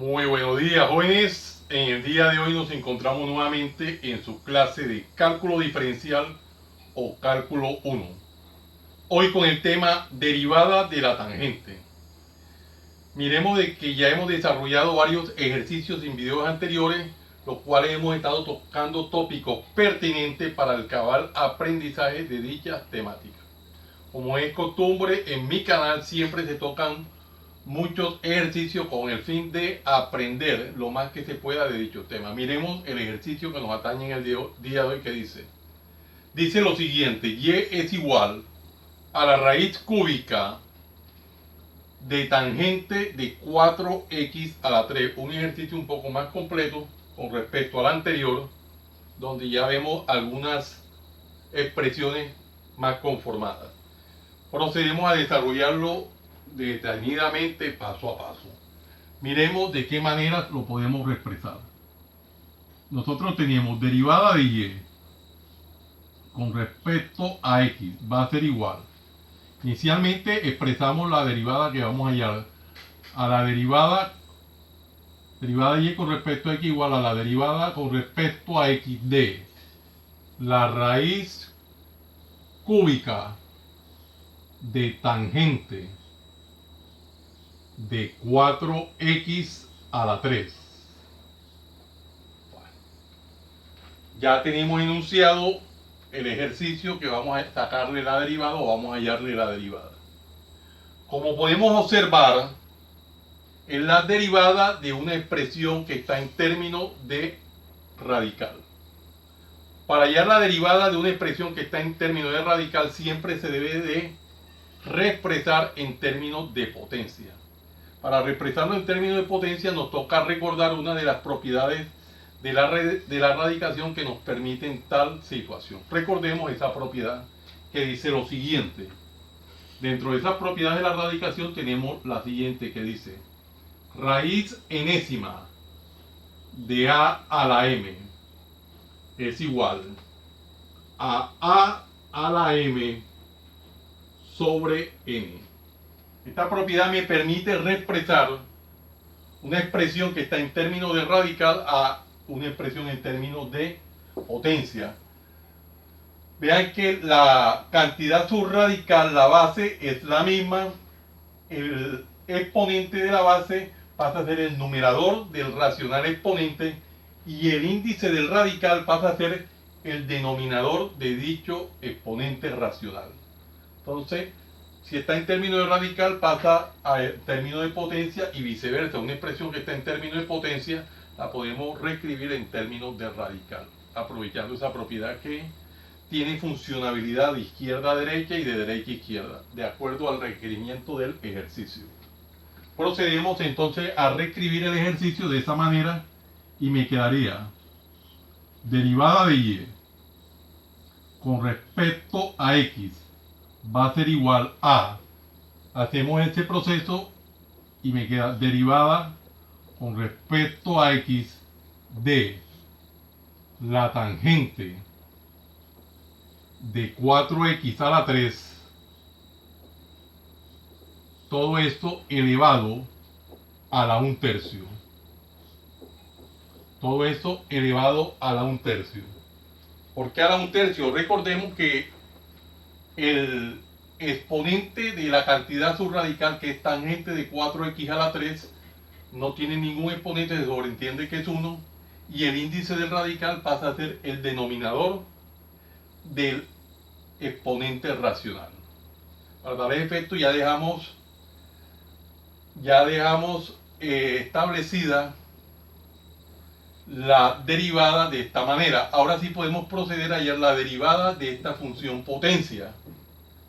Muy buenos días, jóvenes. En el día de hoy nos encontramos nuevamente en su clase de cálculo diferencial o cálculo 1. Hoy con el tema derivada de la tangente. Miremos de que ya hemos desarrollado varios ejercicios en videos anteriores, los cuales hemos estado tocando tópicos pertinentes para el cabal aprendizaje de dichas temáticas. Como es costumbre, en mi canal siempre se tocan muchos ejercicios con el fin de aprender lo más que se pueda de dicho tema. Miremos el ejercicio que nos atañe en el día de hoy que dice lo siguiente: y es igual a la raíz cúbica de tangente de 4x a la 3. Un ejercicio un poco más completo con respecto al anterior, donde ya vemos algunas expresiones más conformadas. Procedemos a desarrollarlo detenidamente paso a paso. Miremos de qué manera lo podemos expresar. Nosotros tenemos derivada de y con respecto a x va a ser igual. Inicialmente expresamos la derivada que vamos a hallar a la derivada de y con respecto a x igual a la derivada con respecto a x de la raíz cúbica de tangente de 4x a la 3. Ya tenemos enunciado el ejercicio que vamos a sacarle la derivada o vamos a hallarle la derivada. Como podemos observar, es la derivada de una expresión que está en términos de radical. Para hallar la derivada de una expresión que está en términos de radical, siempre se debe de reexpresar en términos de potencia. Para reexpresarlo en términos de potencia nos toca recordar una de las propiedades de la radicación que nos permiten tal situación. Recordemos esa propiedad que dice lo siguiente. Dentro de esas propiedades de la radicación tenemos la siguiente que dice raíz enésima de a la m es igual a la m sobre n. Esta propiedad me permite reexpresar una expresión que está en términos de radical a una expresión en términos de potencia. Vean que la cantidad subradical, la base, es la misma. El exponente de la base pasa a ser el numerador del racional exponente y el índice del radical pasa a ser el denominador de dicho exponente racional. Entonces, si está en términos de radical pasa a términos de potencia y viceversa. Una expresión que está en términos de potencia la podemos reescribir en términos de radical, aprovechando esa propiedad que tiene funcionabilidad de izquierda a derecha y de derecha a izquierda, de acuerdo al requerimiento del ejercicio. Procedemos entonces a reescribir el ejercicio de esa manera y me quedaría derivada de y con respecto a x va a ser igual a, hacemos este proceso y me queda derivada con respecto a x de la tangente de 4x a la 3, todo esto elevado a la 1/3. Todo esto elevado a la 1/3. ¿Por qué a la 1/3? Recordemos que el exponente de la cantidad subradical, que es tangente de 4x a la 3, no tiene ningún exponente, se sobreentiende que es 1, y el índice del radical pasa a ser el denominador del exponente racional. Para tal efecto ya dejamos establecida la derivada de esta manera. Ahora sí podemos proceder a hallar la derivada de esta función potencia.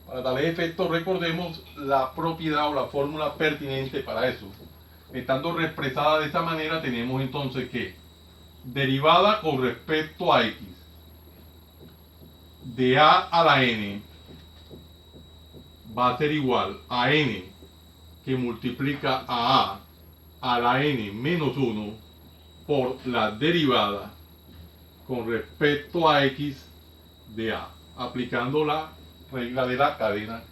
Para tal efecto recordemos la propiedad o la fórmula pertinente para eso. Estando reexpresada de esta manera tenemos entonces que derivada con respecto a x de a la n va a ser igual a n que multiplica a la n menos 1 por la derivada con respecto a x de a, aplicando la regla de la cadena.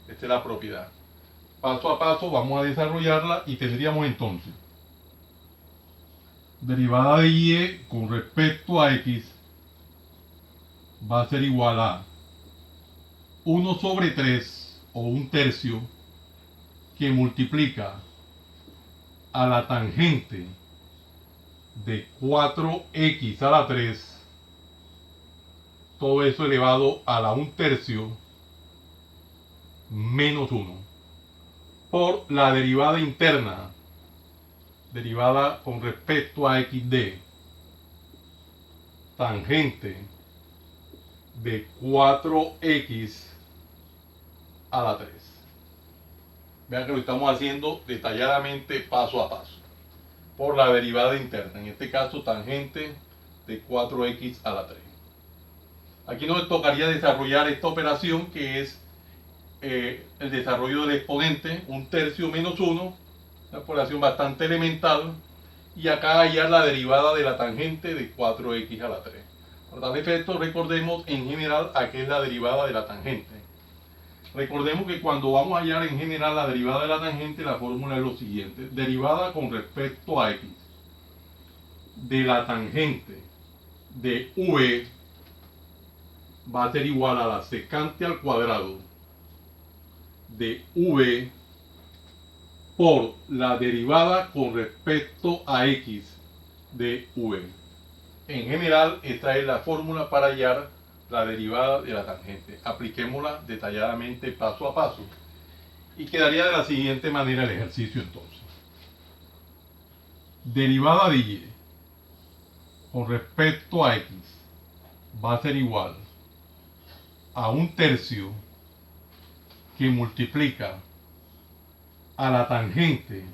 Esta es la propiedad. Paso a paso vamos a desarrollarla y tendríamos entonces derivada de y con respecto a x va a ser igual a 1 sobre 3 o un tercio que multiplica a la tangente de 4x a la 3, todo eso elevado a la 1 tercio menos 1, por la derivada interna, derivada con respecto a x de tangente de 4x a la 3. Vean que lo estamos haciendo detalladamente paso a paso. Por la derivada interna, en este caso tangente de 4x a la 3. Aquí nos tocaría desarrollar esta operación que es el desarrollo del exponente, 1 tercio menos 1, una operación bastante elemental, y acá hallar la derivada de la tangente de 4x a la 3. Por tal efecto, recordemos en general a qué es la derivada de la tangente. Recordemos que cuando vamos a hallar en general la derivada de la tangente, la fórmula es lo siguiente: derivada con respecto a x de la tangente de v va a ser igual a la secante al cuadrado de v por la derivada con respecto a x de v. En general, esta es la fórmula para hallar la derivada de la tangente. Apliquémosla detalladamente paso a paso. Y quedaría de la siguiente manera el ejercicio entonces. Derivada de y con respecto a x va a ser igual a 1 tercio que multiplica a la tangente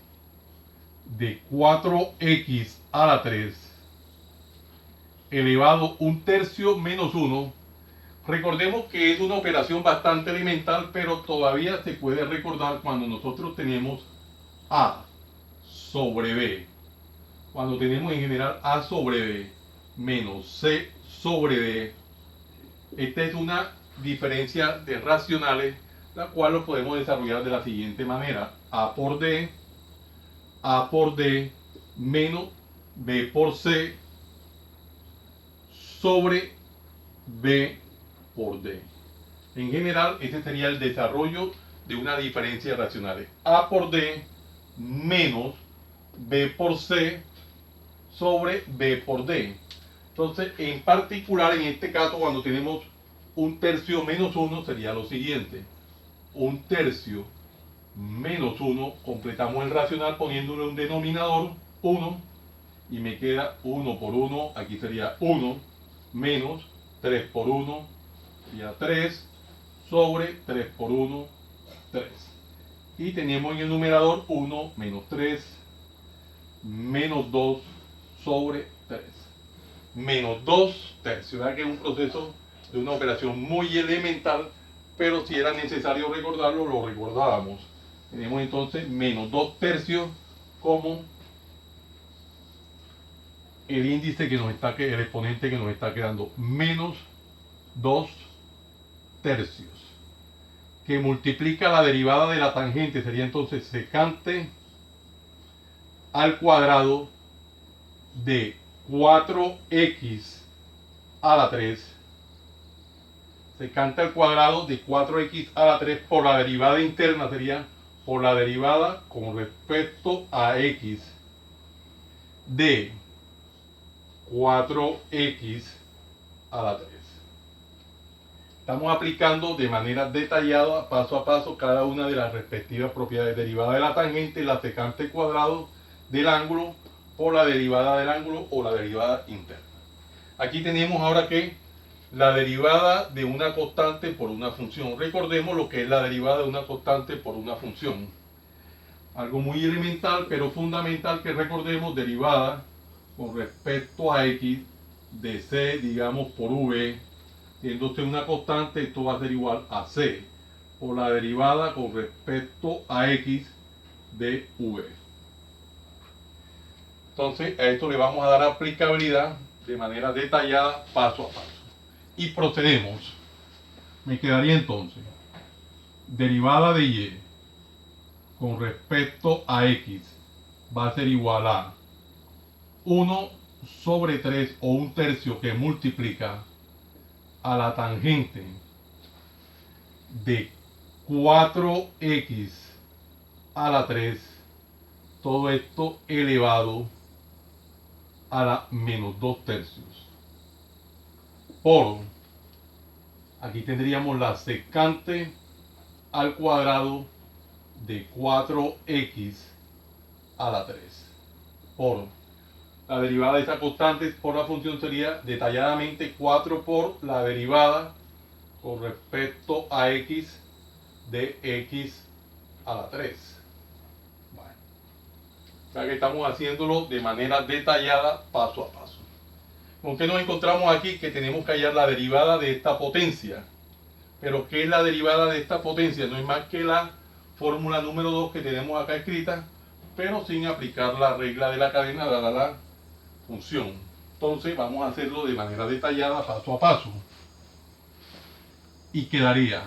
de 4x a la 3 elevado 1 tercio menos 1. Recordemos que es una operación bastante elemental, pero todavía se puede recordar cuando nosotros tenemos a sobre b. Cuando tenemos en general a sobre b menos c sobre d, esta es una diferencia de racionales, la cual lo podemos desarrollar de la siguiente manera: a por d menos b por c sobre b por d. En general, este sería el desarrollo de una diferencia de racionales: a por d menos b por c sobre b por d. Entonces, en particular, en este caso, cuando tenemos 1 tercio menos 1, sería lo siguiente: 1 tercio menos 1, completamos el racional poniéndole un denominador 1, y me queda 1 por 1, aquí sería 1, menos 3 por 1, sería 3, sobre 3 por 1, 3. Y tenemos en el numerador 1 menos 3, menos 2 sobre 3. Menos 2 tercios. ¿Verdad que es un proceso de una operación muy elemental? Pero si era necesario recordarlo, lo recordábamos. Tenemos entonces menos 2 tercios como el índice que nos está, el exponente que nos está quedando, menos 2 tercios, que multiplica la derivada de la tangente, sería entonces secante al cuadrado de 4x a la 3, secante al cuadrado de 4x a la 3 por la derivada interna, sería por la derivada con respecto a x de 4x a la 3. Estamos aplicando de manera detallada, paso a paso, cada una de las respectivas propiedades: derivada de la tangente, la secante cuadrado del ángulo, por la derivada del ángulo o la derivada interna. Aquí tenemos ahora que la derivada de una constante por una función. Recordemos lo que es la derivada de una constante por una función. Algo muy elemental, pero fundamental que recordemos: derivada con respecto a x de c, digamos, por v, siendo una constante, esto va a ser igual a c por la derivada con respecto a x de v. Entonces, a esto le vamos a dar aplicabilidad de manera detallada, paso a paso. Y procedemos. Me quedaría entonces derivada de y con respecto a x va a ser igual a 1 sobre 3 o un tercio que multiplica a la tangente de 4x a la 3, todo esto elevado a la menos 2 tercios, por, aquí tendríamos la secante al cuadrado de 4x a la 3, por la derivada de esa constante por la función sería detalladamente 4 por la derivada con respecto a x de x a la 3. Bueno, o sea que estamos haciéndolo de manera detallada, paso a paso. ¿Con qué nos encontramos aquí? Que tenemos que hallar la derivada de esta potencia. Pero ¿qué es la derivada de esta potencia? No es más que la fórmula número 2 que tenemos acá escrita, pero sin aplicar la regla de la cadena dada la función. Entonces vamos a hacerlo de manera detallada, paso a paso. Y quedaría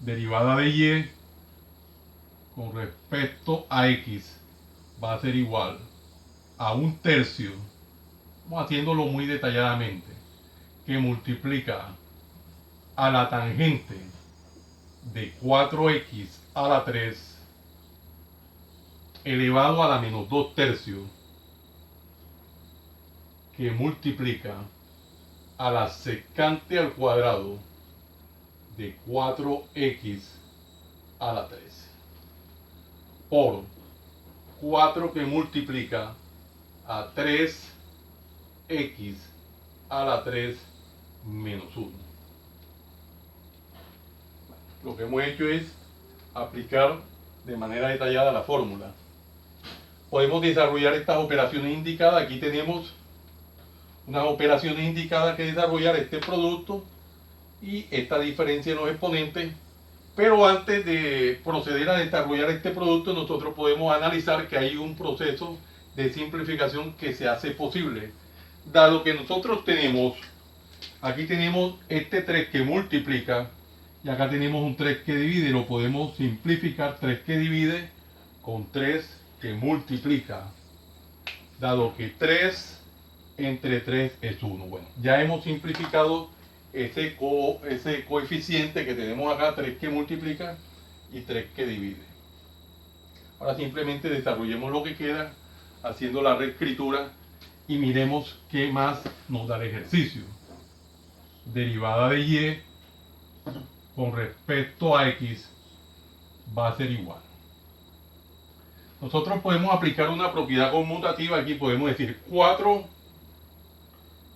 derivada de y con respecto a x va a ser igual a un tercio, vamos haciéndolo muy detalladamente, que multiplica a la tangente de 4x a la 3 elevado a la menos 2 tercios, que multiplica a la secante al cuadrado de 4x a la 3 por 4 que multiplica a 3x a la 3 menos 1. Lo que hemos hecho es aplicar de manera detallada la fórmula. Podemos desarrollar estas operaciones indicadas. Aquí tenemos unas operaciones indicadas que desarrollar este producto y esta diferencia en los exponentes. Pero antes de proceder a desarrollar este producto, nosotros podemos analizar que hay un proceso de simplificación que se hace posible. Dado que nosotros tenemos, aquí tenemos este 3 que multiplica y acá tenemos un 3 que divide, lo podemos simplificar 3 que divide con 3 que multiplica. Dado que 3 entre 3 es 1. Bueno, ya hemos simplificado ese coeficiente que tenemos acá, 3 que multiplica y 3 que divide. Ahora simplemente desarrollemos lo que queda haciendo la reescritura y miremos qué más nos da el ejercicio. Derivada de y con respecto a x va a ser igual. Nosotros podemos aplicar una propiedad conmutativa. Aquí podemos decir 4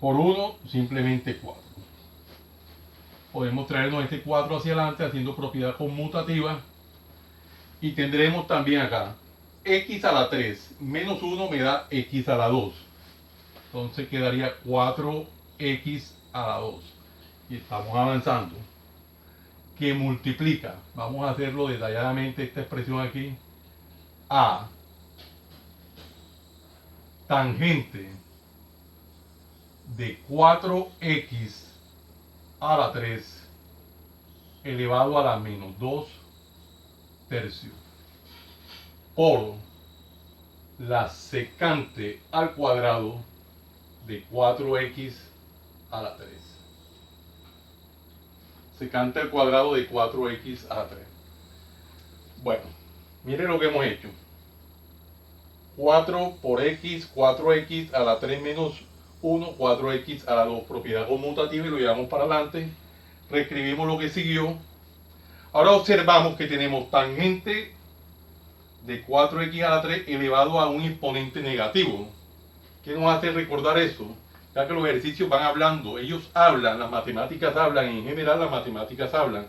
por 1, simplemente 4. Podemos traernos este 4 hacia adelante haciendo propiedad conmutativa. Y tendremos también acá x a la 3 menos 1 me da x a la 2. Entonces quedaría 4x a la 2. Y estamos avanzando. Que multiplica, vamos a hacerlo detalladamente esta expresión aquí, a tangente de 4x a la 3 elevado a la menos 2 tercios por la secante al cuadrado de 4x a la 3. Secante al cuadrado de 4x a la 3. Bueno, miren lo que hemos hecho. 4 por x, 4x a la 3 menos 1, 4x a la 2, propiedad conmutativa, y lo llevamos para adelante. Reescribimos lo que siguió. Ahora observamos que tenemos tangente de 4x a la 3 elevado a un exponente negativo. ¿Qué nos hace recordar eso? Ya que los ejercicios van hablando, ellos hablan, las matemáticas hablan, en general las matemáticas hablan.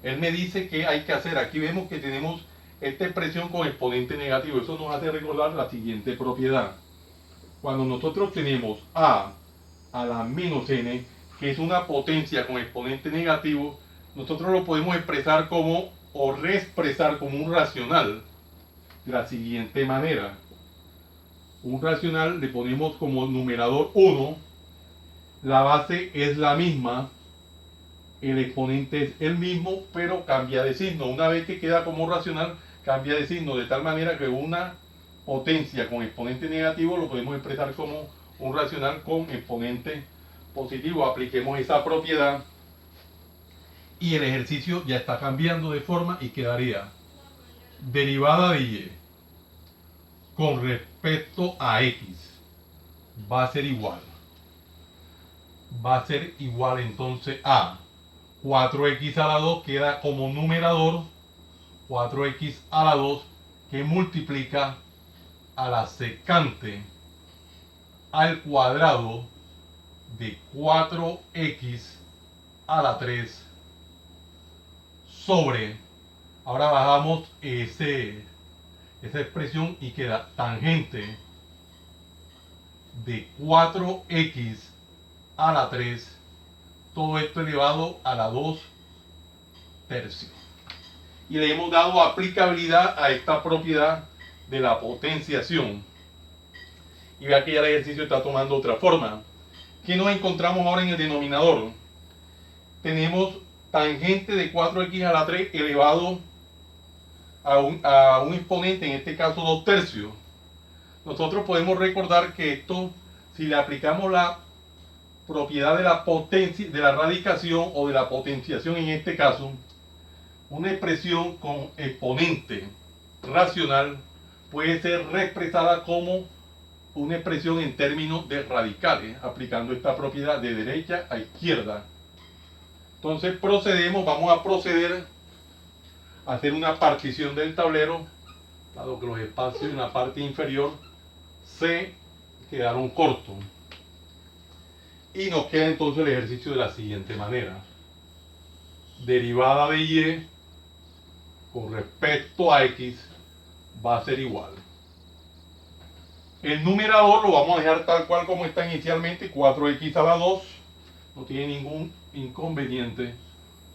Él me dice qué hay que hacer. Aquí vemos que tenemos esta expresión con exponente negativo. Eso nos hace recordar la siguiente propiedad. Cuando nosotros tenemos a la menos n, que es una potencia con exponente negativo, nosotros lo podemos expresar como, o reexpresar como un racional, de la siguiente manera. Un racional le ponemos como numerador 1, la base es la misma, el exponente es el mismo, pero cambia de signo. Una vez que queda como racional, cambia de signo, de tal manera que una potencia con exponente negativo lo podemos expresar como un racional con exponente positivo. Apliquemos esa propiedad y el ejercicio ya está cambiando de forma y quedaría derivada de y con respecto a x va a ser igual entonces a 4x a la 2 queda como numerador 4x a la 2 que multiplica a la secante al cuadrado de 4x a la 3 sobre, ahora bajamos esa expresión y queda tangente de 4x a la 3, todo esto elevado a la 2 tercios. Y le hemos dado aplicabilidad a esta propiedad de la potenciación. Y vea que ya el ejercicio está tomando otra forma. ¿Qué nos encontramos ahora en el denominador? Tenemos tangente de 4x a la 3 elevado a un exponente, en este caso 2 tercios. Nosotros podemos recordar que esto, si le aplicamos la propiedad de la potencia, de la radicación o de la potenciación en este caso, una expresión con exponente racional puede ser reexpresada como una expresión en términos de radicales, aplicando esta propiedad de derecha a izquierda. Entonces vamos a proceder a hacer una partición del tablero, dado que los espacios en la parte inferior se quedaron cortos. Y nos queda entonces el ejercicio de la siguiente manera. Derivada de y con respecto a x va a ser igual. El numerador lo vamos a dejar tal cual como está inicialmente, 4x a la 2, no tiene ningún inconveniente.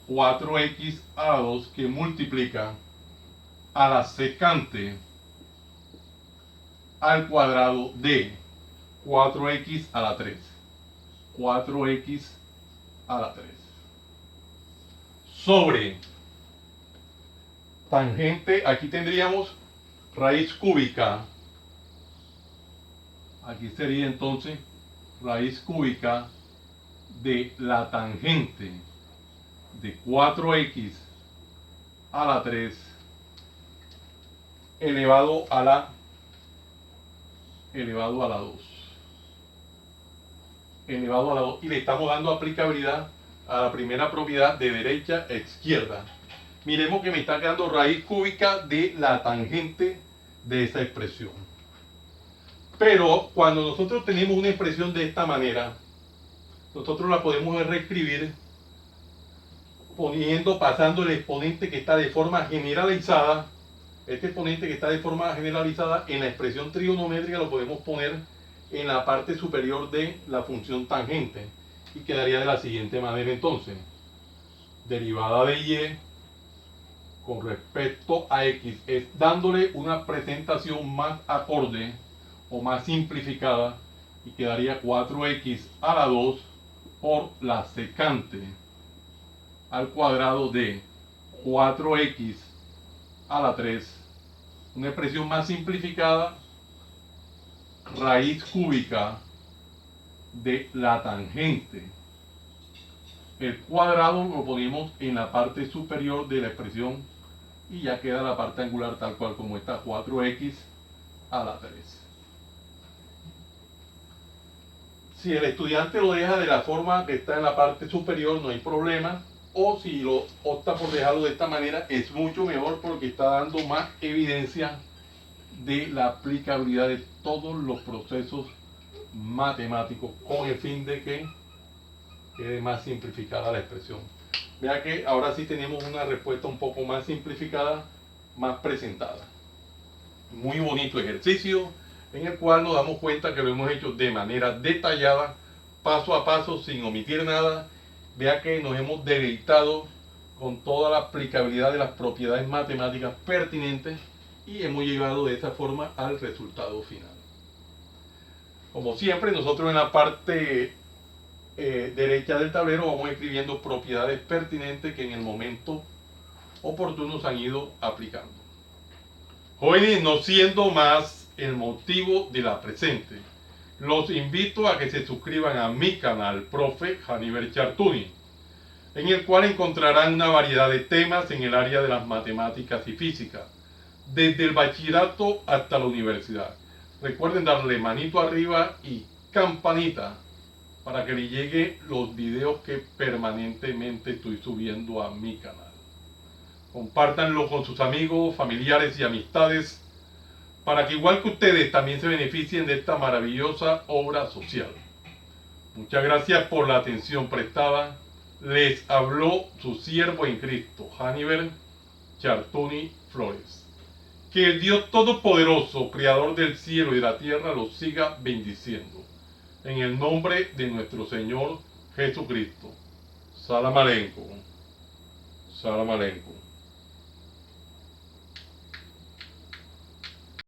4x a la 2 que multiplica a la secante al cuadrado de 4x a la 3. 4x a la 3 sobre tangente, aquí tendríamos raíz cúbica, aquí sería entonces raíz cúbica de la tangente de 4x a la 3 elevado a la 2 y le estamos dando aplicabilidad a la primera propiedad de derecha a izquierda. Miremos que me está quedando raíz cúbica de la tangente de esa expresión. Pero cuando nosotros tenemos una expresión de esta manera, nosotros la podemos reescribir pasando el exponente que está de forma generalizada. Este exponente que está de forma generalizada en la expresión trigonométrica lo podemos poner en la parte superior de la función tangente y quedaría de la siguiente manera entonces: derivada de y con respecto a x, es dándole una presentación más acorde o más simplificada, y quedaría 4x a la 2 por la secante al cuadrado de 4x a la 3, una expresión más simplificada, raíz cúbica de la tangente. El cuadrado lo ponemos en la parte superior de la expresión y ya queda la parte angular tal cual como está, 4x a la 3. Si el estudiante lo deja de la forma que está en la parte superior, no hay problema. O si lo opta por dejarlo de esta manera, es mucho mejor porque está dando más evidencia de la aplicabilidad de todos los procesos matemáticos con el fin de que quede más simplificada la expresión. Vea que ahora sí tenemos una respuesta un poco más simplificada, más presentada. Muy bonito ejercicio en el cual nos damos cuenta que lo hemos hecho de manera detallada, paso a paso, sin omitir nada. Vea que nos hemos deleitado con toda la aplicabilidad de las propiedades matemáticas pertinentes y hemos llegado de esa forma al resultado final. Como siempre, nosotros en la parte derecha del tablero vamos escribiendo propiedades pertinentes que en el momento oportuno se han ido aplicando. Jóvenes, no siendo más, el motivo de la presente. Los invito a que se suscriban a mi canal, Profe Haniver Chartuni, en el cual encontrarán una variedad de temas en el área de las matemáticas y física, desde el bachillerato hasta la universidad. Recuerden darle manito arriba y campanita para que le lleguen los videos que permanentemente estoy subiendo a mi canal. Compártanlo con sus amigos, familiares y amistades para que igual que ustedes también se beneficien de esta maravillosa obra social. Muchas gracias por la atención prestada. Les habló su siervo en Cristo, Haniver Chartuni Flores. Que el Dios Todopoderoso, Creador del cielo y de la tierra, los siga bendiciendo. En el nombre de nuestro Señor Jesucristo. Salam aleikum. Salam aleikum.